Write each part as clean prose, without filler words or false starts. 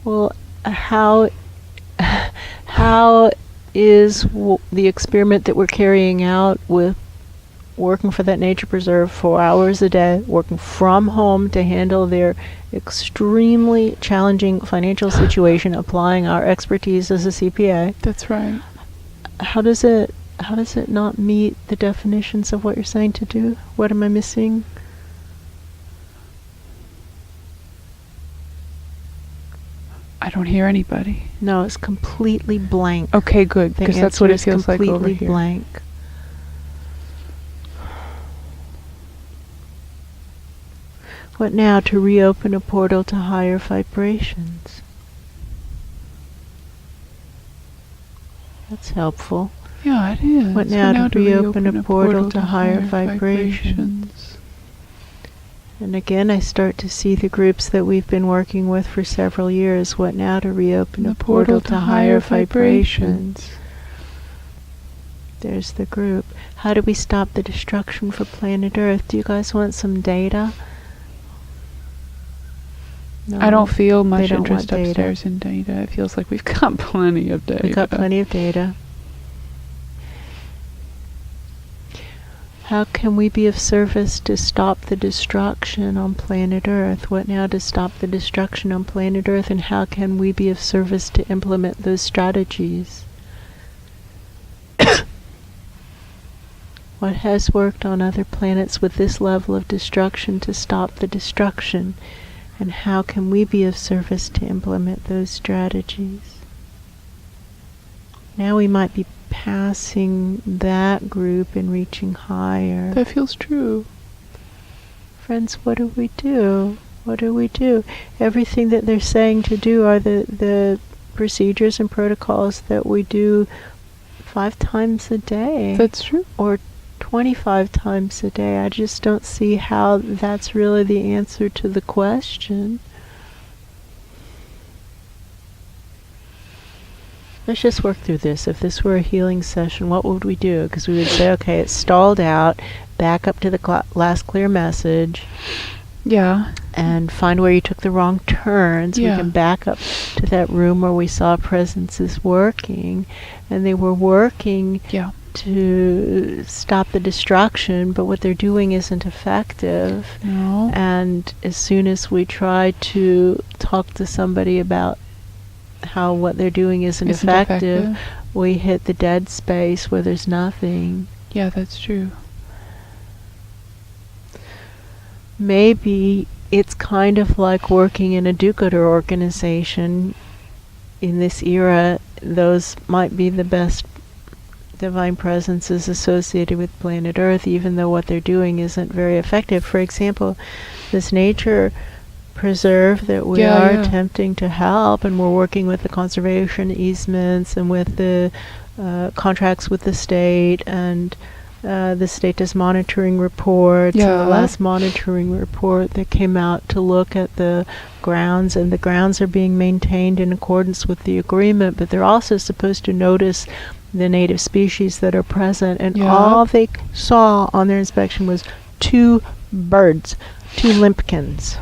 Well, how is the experiment that we're carrying out with working for that nature preserve 4 hours a day, working from home to handle their extremely challenging financial situation, applying our expertise as a CPA? That's right. How does it not meet the definitions of what you're saying to do? What am I missing? I don't hear anybody. No, it's completely blank. Okay, good, because that's what it feels like over completely here. blank. What now to reopen a portal to higher vibrations? That's helpful. Yeah, it is. What now to reopen a portal to higher vibrations? And again, I start to see the groups that we've been working with for several years. What now to reopen a portal to higher vibrations? There's the group. How do we stop the destruction for planet Earth? Do you guys want some data? No, I don't feel much don't interest want data. upstairs in data. It feels like we've got plenty of data. We've got plenty of data. How can we be of service to stop the destruction on planet Earth? What now to stop the destruction on planet Earth, and how can we be of service to implement those strategies? What has worked on other planets with this level of destruction to stop the destruction? And how can we be of service to implement those strategies? Now we might be passing that group and reaching higher. That feels true. Friends, what do we do? What do we do? Everything that they're saying to do are the procedures and protocols that we do 5 times a day. That's true. Or 25 times a day. I just don't see how that's really the answer to the question. Let's just work through this. If this were a healing session, what would we do? Because we would say, okay, it's stalled out, back up to the last clear message. Yeah. And find where you took the wrong turns. Yeah. We can back up to that room where we saw presences working. And they were working to stop the destruction, but what they're doing isn't effective. No. And as soon as we try to talk to somebody about how what they're doing isn't effective, we hit the dead space where there's nothing. Yeah, that's true. Maybe it's kind of like working in a do-gooder organization. In this era, those might be the best divine presences associated with planet Earth, even though what they're doing isn't very effective. For example, this nature preserve that we are attempting to help, and we're working with the conservation easements and with the contracts with the state, and the state does monitoring reports. And the last monitoring report that came out to look at the grounds, and the grounds are being maintained in accordance with the agreement, but they're also supposed to notice the native species that are present, and all they saw on their inspection was 2 birds, 2 limpkins.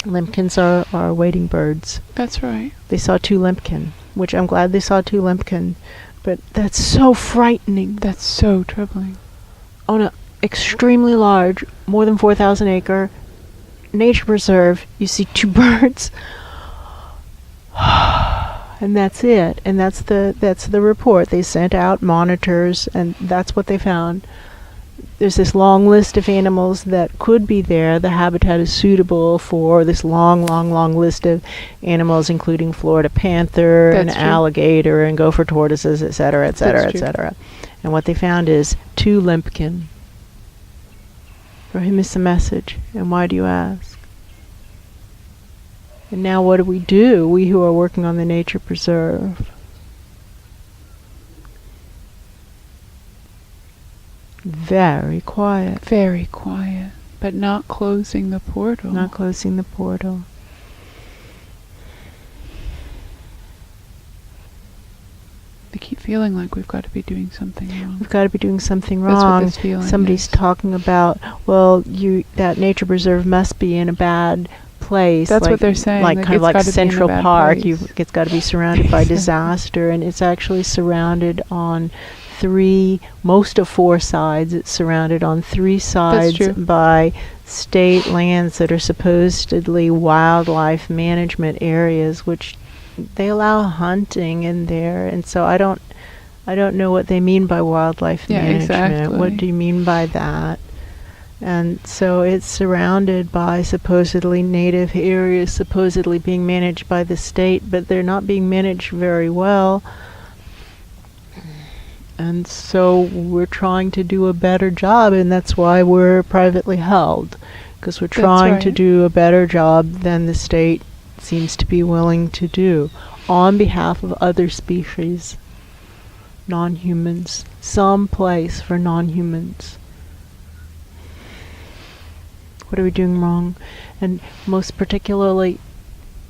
Limpkins are wading birds. That's right. They saw 2 limpkin, which I'm glad they saw 2 limpkin, but that's so frightening. That's so troubling. On an extremely large, more than 4,000 acre nature preserve, you see 2 birds. And that's it. And that's the report. They sent out monitors, and that's what they found. There's this long list of animals that could be there. The habitat is suitable for this long list of animals, including Florida panther and alligator and gopher tortoises, etc., etc., etc. And what they found is 2 limpkin. For him is the message. And why do you ask? And now what do? We who are working on the nature preserve. Very quiet. Very quiet. But not closing the portal. Not closing the portal. I keep feeling like we've got to be doing something wrong. We've got to be doing something wrong. That's what this feeling Somebody's is. talking about, well, that nature preserve must be in a bad place. That's like, what they're saying. Like kind of it's like gotta be in a Central bad Park. place. It's got to be surrounded by disaster, and it's actually surrounded on most of 4 sides. It's surrounded on 3 sides true. by state lands that are supposedly wildlife management areas, which they allow hunting in there. And so I don't know what they mean by wildlife management. Exactly. What do you mean by that? And so it's surrounded by supposedly native areas, supposedly being managed by the state, but they're not being managed very well. And so we're trying to do a better job, and that's why we're privately held, because we're trying to do a better job than the state seems to be willing to do on behalf of other species, non-humans, some place for non-humans. What are we doing wrong? And most particularly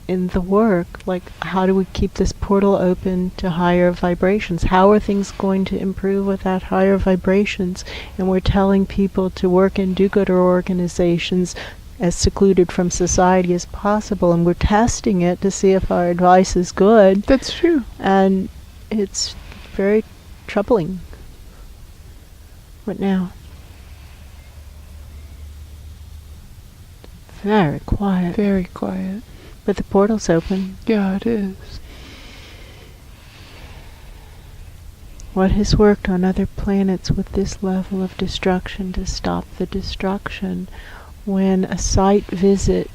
in the work, like, how do we keep this portal open to higher vibrations? How are things going to improve without higher vibrations? And we're telling people to work in do-gooder organizations as secluded from society as possible, and we're testing it to see if our advice is good. That's true. And it's very troubling. What now? Very quiet. Very quiet. But the portal's open. Yeah, it is. What has worked on other planets with this level of destruction to stop the destruction? When a site visit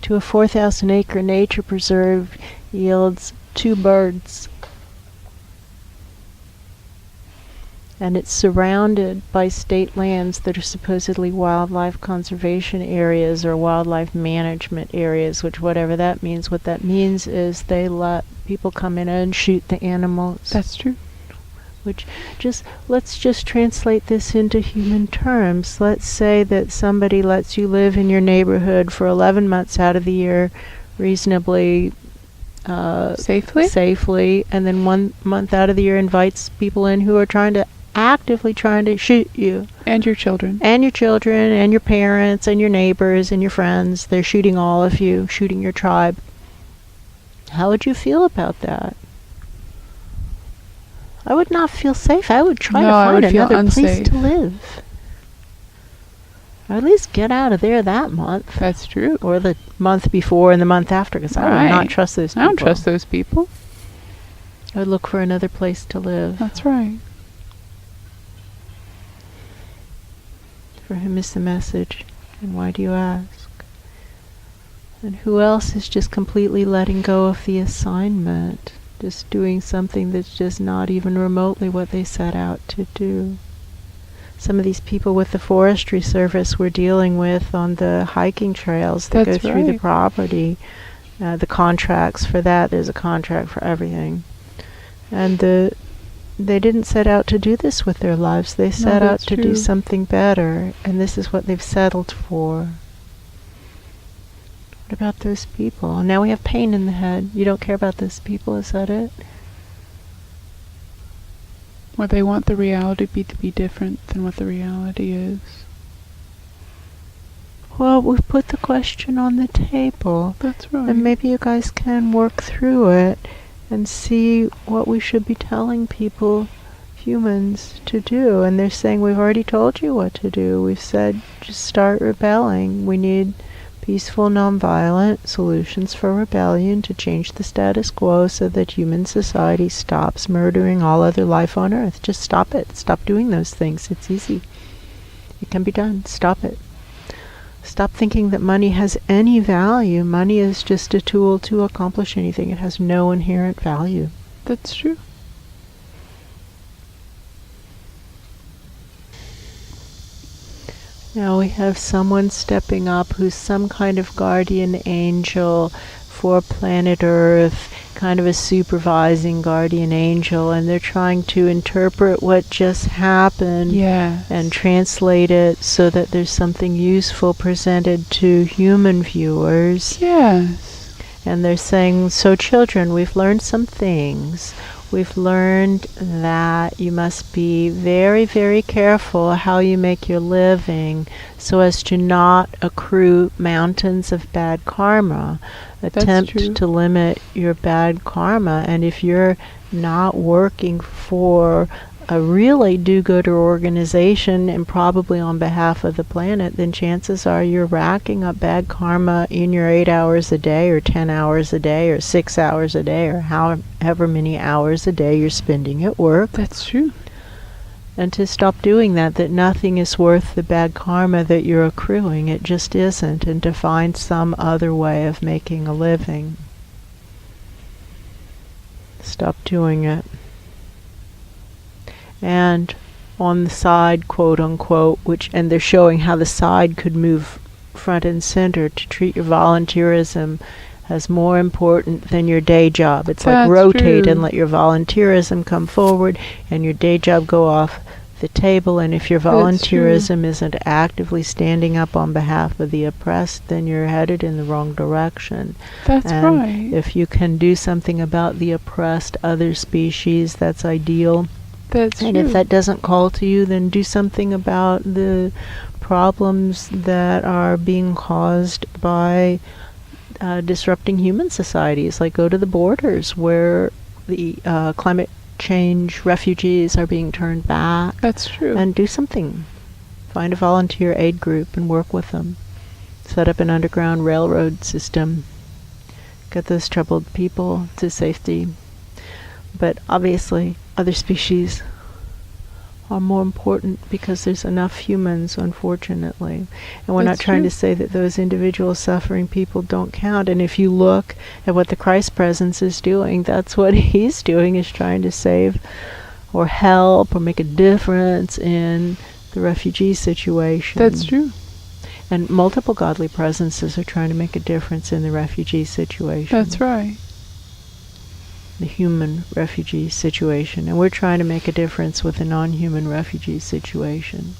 to a 4,000-acre nature preserve yields 2 birds, and it's surrounded by state lands that are supposedly wildlife conservation areas or wildlife management areas, which whatever that means, what that means is they let people come in and shoot the animals. That's true. Which let's just translate this into human terms. Let's say that somebody lets you live in your neighborhood for 11 months out of the year reasonably safely, and then 1 month out of the year invites people in who are actively trying to shoot you. And your children. And your children, and your parents, and your neighbors, and your friends. They're shooting all of you, shooting your tribe. How would you feel about that? I would not feel safe. I would try to find another place to live. Or at least get out of there that month. That's true. Or the month before and the month after, because I would not trust those people. I don't trust those people. I would look for another place to live. That's right. For whom is the message, and why do you ask? And who else is just completely letting go of the assignment? Just doing something that's just not even remotely what they set out to do. Some of these people with the Forestry Service we're dealing with on the hiking trails that go through the property, the contracts for that, there's a contract for everything. And they didn't set out to do this with their lives. They set out to do something better, and this is what they've settled for. What about those people? Now we have pain in the head. You don't care about those people, is that it? Or they want the reality to be different than what the reality is. Well, we've put the question on the table. That's right. And maybe you guys can work through it and see what we should be telling people, humans, to do. And they're saying, we've already told you what to do. We've said, just start rebelling. We need peaceful, nonviolent solutions for rebellion to change the status quo so that human society stops murdering all other life on Earth. Just stop it. Stop doing those things. It's easy. It can be done. Stop it. Stop thinking that money has any value. Money is just a tool to accomplish anything. It has no inherent value. That's true. Now we have someone stepping up who's some kind of guardian angel for planet Earth, kind of a supervising guardian angel, and they're trying to interpret what just happened and translate it so that there's something useful presented to human viewers. Yes. And they're saying, so children, we've learned some things. We've learned that you must be very, very careful how you make your living so as to not accrue mountains of bad karma. Attempt true. to limit your bad karma, and if you're not working for a really do-gooder organization and probably on behalf of the planet, then chances are you're racking up bad karma in your 8 hours a day or 10 hours a day or 6 hours a day or however many hours a day you're spending at work. That's true. And to stop doing that nothing is worth the bad karma that you're accruing. It just isn't. And to find some other way of making a living. Stop doing it. And on the side, quote unquote, and they're showing how the side could move front and center to treat your volunteerism as more important than your day job. It's like rotate and let your volunteerism come forward and your day job go off the table. And if your volunteerism isn't actively standing up on behalf of the oppressed, then you're headed in the wrong direction. That's right. If you can do something about the oppressed other species, that's ideal. That's and true. if that doesn't call to you, then do something about the problems that are being caused by disrupting human societies. Like go to the borders where the climate change refugees are being turned back. That's true. And do something. Find a volunteer aid group and work with them. Set up an underground railroad system. Get those troubled people to safety. But obviously, other species are more important because there's enough humans, unfortunately. And we're not trying to say that those individual suffering people don't count. And if you look at what the Christ presence is doing, that's what he's doing, is trying to save or help or make a difference in the refugee situation. That's true. And multiple godly presences are trying to make a difference in the refugee situation. That's right. The human refugee situation, and we're trying to make a difference with the non-human refugee situation.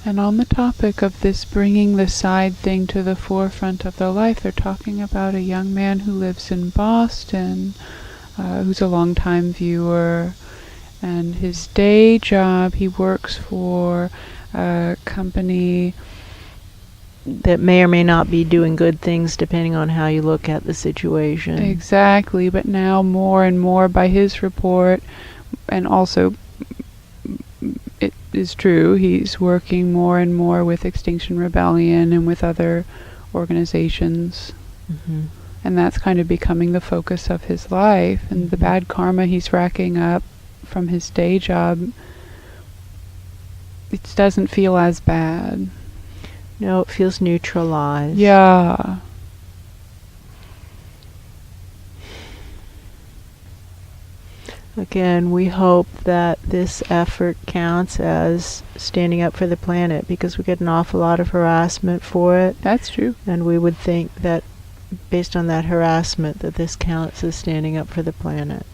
And on the topic of this bringing the side thing to the forefront of their life, they're talking about a young man who lives in Boston, who's a longtime viewer, and his day job, he works for a company that may or may not be doing good things depending on how you look at the situation. Exactly, but now more and more by his report, and also it is true, he's working more and more with Extinction Rebellion and with other organizations. Mm-hmm. And that's kind of becoming the focus of his life. And the bad karma he's racking up from his day job, it doesn't feel as bad. No, it feels neutralized. Yeah. Again, we hope that this effort counts as standing up for the planet, because we get an awful lot of harassment for it. That's true. And we would think that based on that harassment that this counts as standing up for the planet.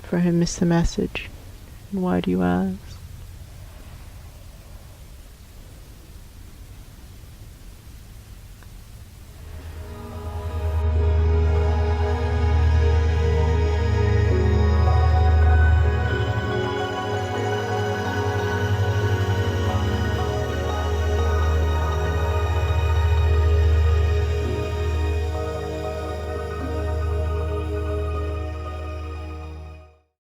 For him is the message. And why do you ask?